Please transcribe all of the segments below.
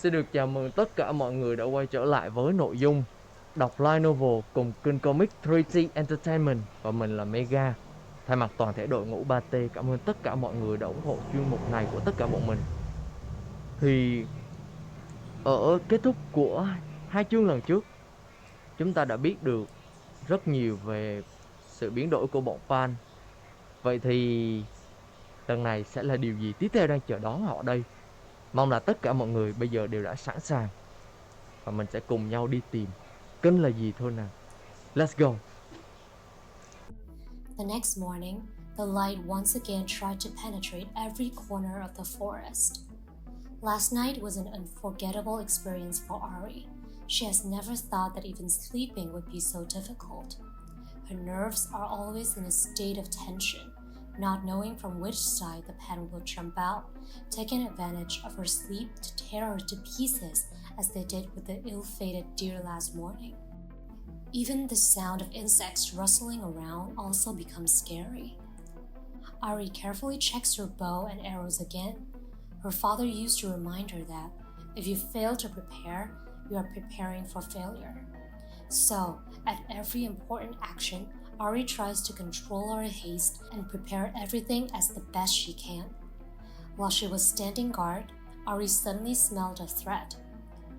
Xin được chào mừng tất cả mọi người đã quay trở lại với nội dung đọc light novel cùng KinhComic 3T Entertainment và mình là Mega. Thay mặt toàn thể đội ngũ 3T, cảm ơn tất cả mọi người đã ủng hộ chuyên mục này của tất cả bọn mình. Thì ở kết thúc của hai chương lần trước, chúng ta đã biết được rất nhiều về sự biến đổi của bọn fan. Vậy thì lần này sẽ là điều gì tiếp theo đang chờ đón họ đây? Mong là tất cả mọi người bây giờ đều đã sẵn sàng và mình sẽ cùng nhau đi tìm kênh là gì thôi nào. Let's go. The next morning, the light once again tried to penetrate every corner of the forest. Last night was an unforgettable experience for Ari. She has never thought that even sleeping would be so difficult. Her nerves are always in a state of tension, not knowing from which side the pen will jump out, taking advantage of her sleep to tear her to pieces as they did with the ill-fated deer last morning. Even the sound of insects rustling around also becomes scary. Ari carefully checks her bow and arrows again. Her father used to remind her that if you fail to prepare, you are preparing for failure. So, at every important action, Ari tries to control her haste and prepare everything as the best she can. While she was standing guard, Ari suddenly smelled a threat.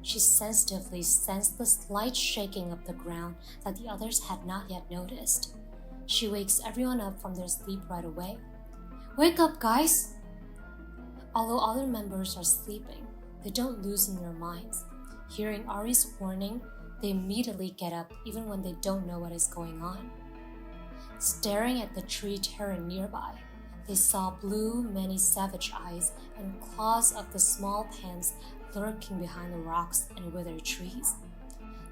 She sensitively sensed the slight shaking of the ground that the others had not yet noticed. She wakes everyone up from their sleep right away. "Wake up, guys!" Although other members are sleeping, they don't loosen their minds. Hearing Ari's warning, they immediately get up even when they don't know what is going on. Staring at the tree terrain nearby, they saw blue, many savage eyes and claws of the small pants lurking behind the rocks and withered trees.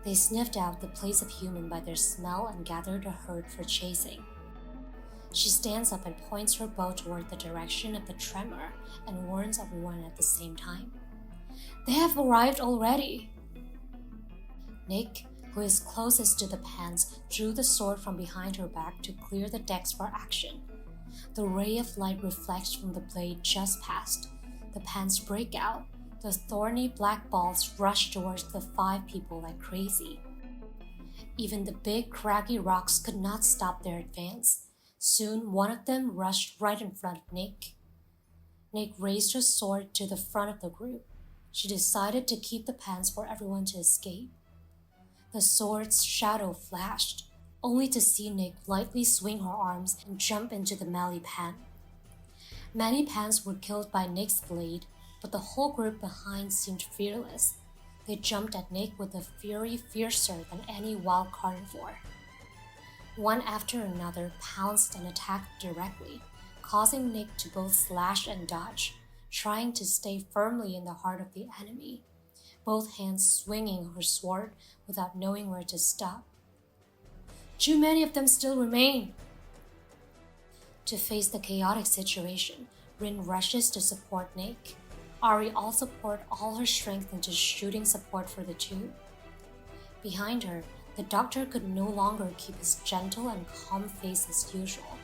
They sniffed out the place of human by their smell and gathered a herd for chasing. She stands up and points her bow toward the direction of the tremor and warns everyone at the same time. "They have arrived already!" Nick, who is closest to the pans, drew the sword from behind her back to clear the decks for action. The ray of light reflects from the blade just past. The pans break out. The thorny black balls rush towards the 5 people like crazy. Even the big, craggy rocks could not stop their advance. Soon, one of them rushed right in front of Nick. Nick raised her sword to the front of the group. She decided to keep the pans for everyone to escape. The sword's shadow flashed, only to see Nick lightly swing her arms and jump into the melee pan. Many pans were killed by Nick's blade, but the whole group behind seemed fearless. They jumped at Nick with a fury fiercer than any wild carnivore. One after another pounced and attacked directly, causing Nick to both slash and dodge, trying to stay firmly in the heart of the enemy, both hands swinging her sword without knowing where to stop. "Too many of them still remain!" To face the chaotic situation, Rin rushes to support Nick. Ari also poured all her strength into shooting support for the two. Behind her, the doctor could no longer keep his gentle and calm face as usual.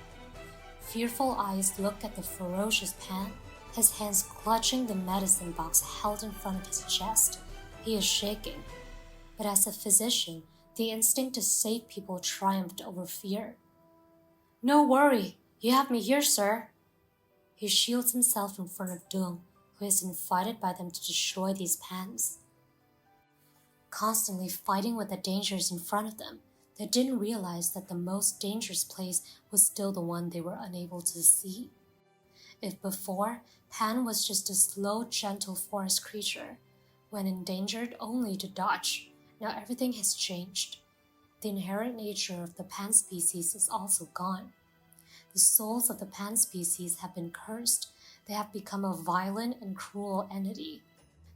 Fearful eyes looked at the ferocious Pan, his hands clutching the medicine box held in front of his chest. He is shaking. But as a physician, the instinct to save people triumphed over fear. "No worry, you have me here, sir." He shields himself in front of Duong, who is invited by them to destroy these pans. Constantly fighting with the dangers in front of them, they didn't realize that the most dangerous place was still the one they were unable to see. If before, Pan was just a slow, gentle forest creature, when endangered only to dodge, now everything has changed. The inherent nature of the Pan species is also gone. The souls of the Pan species have been cursed. They have become a violent and cruel entity.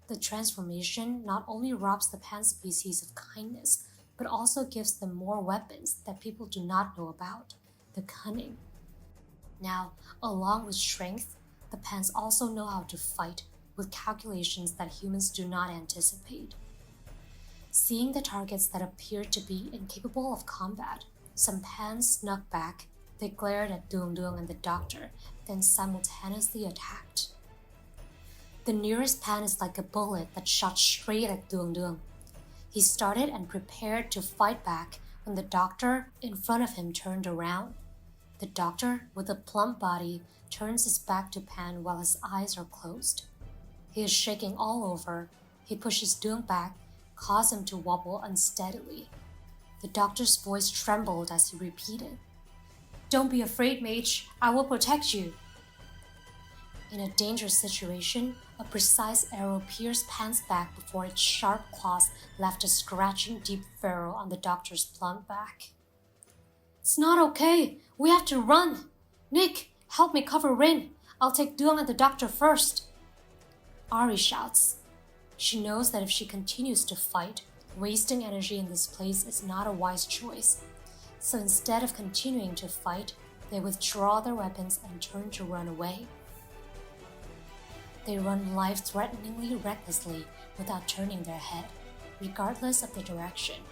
The transformation not only robs the Pan species of kindness, but also gives them more weapons that people do not know about, the cunning. Now, along with strength, the Pans also know how to fight with calculations that humans do not anticipate. Seeing the targets that appeared to be incapable of combat, some Pans snuck back. They glared at Duong Duong and the doctor, then simultaneously attacked. The nearest pan is like a bullet that shot straight at Duong Duong. He started and prepared to fight back when the doctor in front of him turned around. The doctor, with a plump body, turns his back to Pan while his eyes are closed. He is shaking all over. He pushes Duong back, causing him to wobble unsteadily. The doctor's voice trembled as he repeated, "Don't be afraid, mage. I will protect you." In a dangerous situation, a precise arrow pierced Pan's back before its sharp claws left a scratching deep furrow on the doctor's plump back. "It's not okay. We have to run. Nick, help me cover Rin. I'll take Duong and the doctor first." Ari shouts. She knows that if she continues to fight, wasting energy in this place is not a wise choice. So instead of continuing to fight, they withdraw their weapons and turn to run away. They run life-threateningly recklessly without turning their head, regardless of the direction.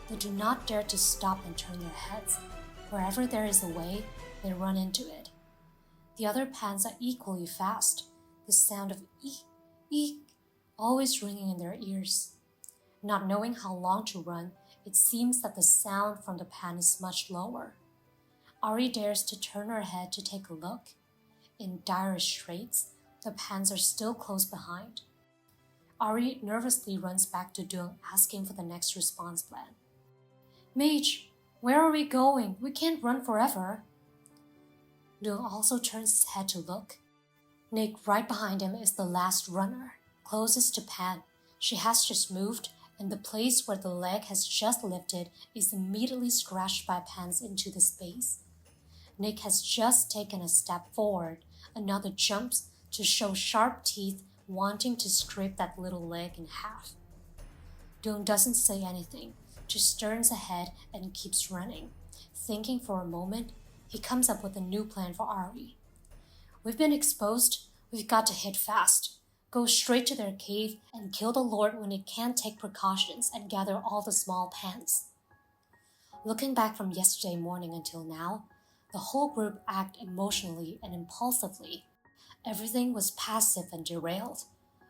They do not dare to stop and turn their heads. Wherever there is a way, they run into it. The other pans are equally fast, the sound of eek, eek, always ringing in their ears. Not knowing how long to run, it seems that the sound from the pan is much lower. Ari dares to turn her head to take a look. In dire straits, the pans are still close behind. Ari nervously runs back to Duong, asking for the next response plan. "Mage, where are we going? We can't run forever." Duong also turns his head to look. Nick, right behind him, is the last runner, closest to Pan. She has just moved, and the place where the leg has just lifted is immediately scratched by Pan's into the space. Nick has just taken a step forward. Another jumps to show sharp teeth wanting to scrape that little leg in half. Duong doesn't say anything, just turns ahead and keeps running. Thinking for a moment, he comes up with a new plan for Ari. "We've been exposed. We've got to hit fast. Go straight to their cave and kill the Lord when it can't take precautions and gather all the small pans." Looking back from yesterday morning until now, the whole group acted emotionally and impulsively. Everything was passive and derailed,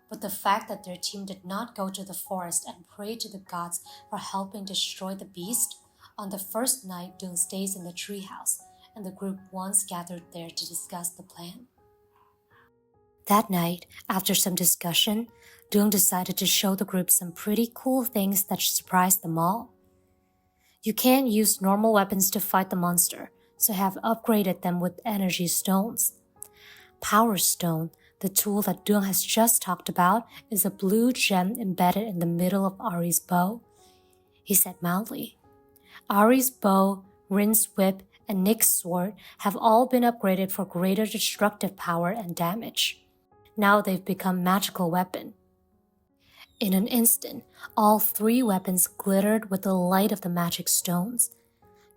but the fact that their team did not go to the forest and pray to the gods for helping destroy the beast, on the first night Duong stays in the treehouse, and the group once gathered there to discuss the plan. That night, after some discussion, Duong decided to show the group some pretty cool things that surprised them all. You can't use normal weapons to fight the monster, so have upgraded them with energy stones. Power Stone, the tool that Duong has just talked about, is a blue gem embedded in the middle of Ari's bow. He said mildly. Ari's bow, Rin's whip, and Nick's sword have all been upgraded for greater destructive power and damage. Now they've become magical weapons. In an instant, all three weapons glittered with the light of the magic stones.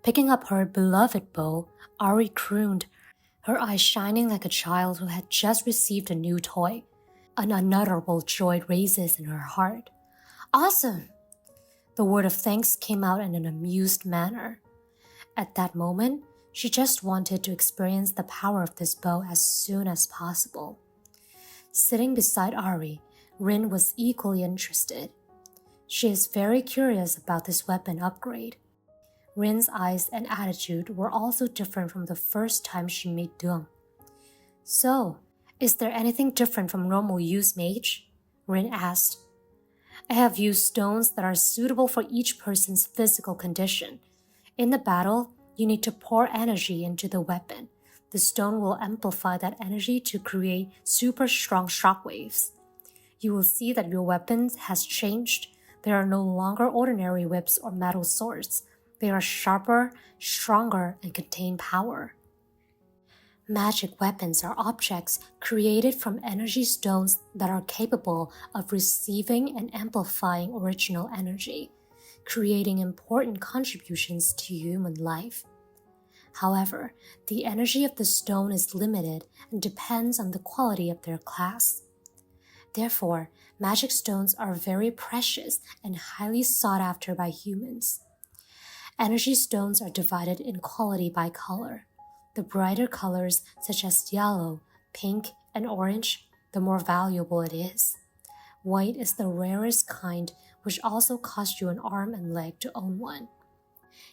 Picking up her beloved bow, Ari crooned, her eyes shining like a child who had just received a new toy. An unutterable joy raises in her heart. "Awesome!" The word of thanks came out in an amused manner. At that moment, she just wanted to experience the power of this bow as soon as possible. Sitting beside Ari, Rin was equally interested. She is very curious about this weapon upgrade. Rin's eyes and attitude were also different from the first time she met Duong. "So, is there anything different from normal use, mage?" Rin asked. "I have used stones that are suitable for each person's physical condition. In the battle, you need to pour energy into the weapon. The stone will amplify that energy to create super strong shockwaves. You will see that your weapon has changed. They are no longer ordinary whips or metal swords. They are sharper, stronger, and contain power." Magic weapons are objects created from energy stones that are capable of receiving and amplifying original energy, creating important contributions to human life. However, the energy of the stone is limited and depends on the quality of their class. Therefore, magic stones are very precious and highly sought after by humans. Energy stones are divided in quality by color. The brighter colors, such as yellow, pink, and orange, the more valuable it is. White is the rarest kind, which also costs you an arm and leg to own one.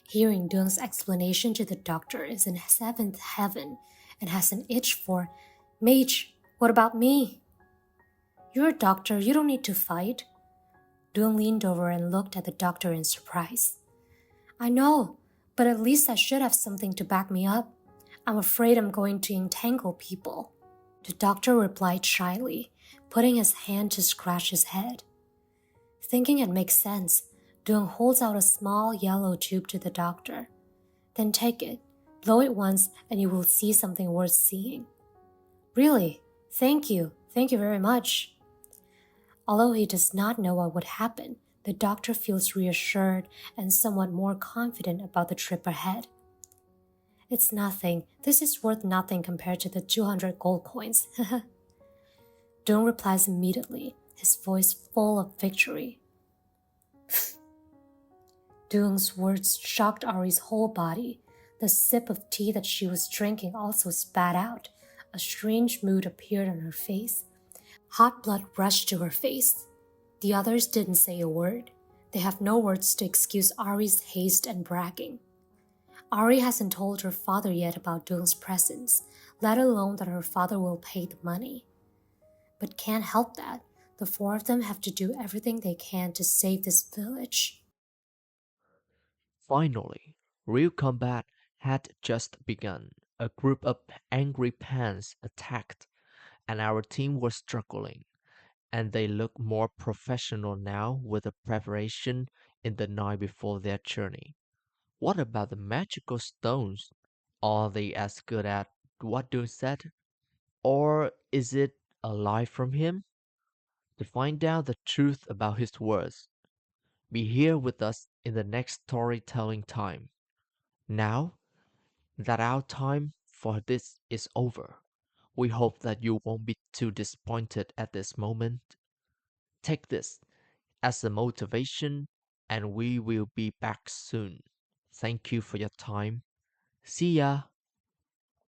Hearing Duong's explanation to the doctor is in seventh heaven and has an itch for, Mage, what about me? You're a doctor, you don't need to fight. Duong leaned over and looked at the doctor in surprise. I know, but at least I should have something to back me up. I'm afraid I'm going to entangle people. The doctor replied shyly, putting his hand to scratch his head. Thinking it makes sense, Duong holds out a small yellow tube to the doctor. Then take it, blow it once, and you will see something worth seeing. Really? Thank you very much. Although he does not know what would happen, the doctor feels reassured and somewhat more confident about the trip ahead. It's nothing. This is worth nothing compared to the 200 gold coins. Duong replies immediately, his voice full of victory. Duong's words shocked Ari's whole body. The sip of tea that she was drinking also spat out. A strange mood appeared on her face. Hot blood rushed to her face. The others didn't say a word. They have no words to excuse Ari's haste and bragging. Ari hasn't told her father yet about Duong's presence, let alone that her father will pay the money. But can't help that. The four of them have to do everything they can to save this village. Finally, real combat had just begun. A group of angry pants attacked, and our team was struggling. And they look more professional now with the preparation in the night before their journey. What about the magical stones? Are they as good at what Dune said? Or is it a lie from him? To find out the truth about his words, be here with us in the next storytelling time. Now that our time for this is over, we hope that you won't be too disappointed at this moment. Take this as a motivation, and we will be back soon. Thank you for your time. See ya!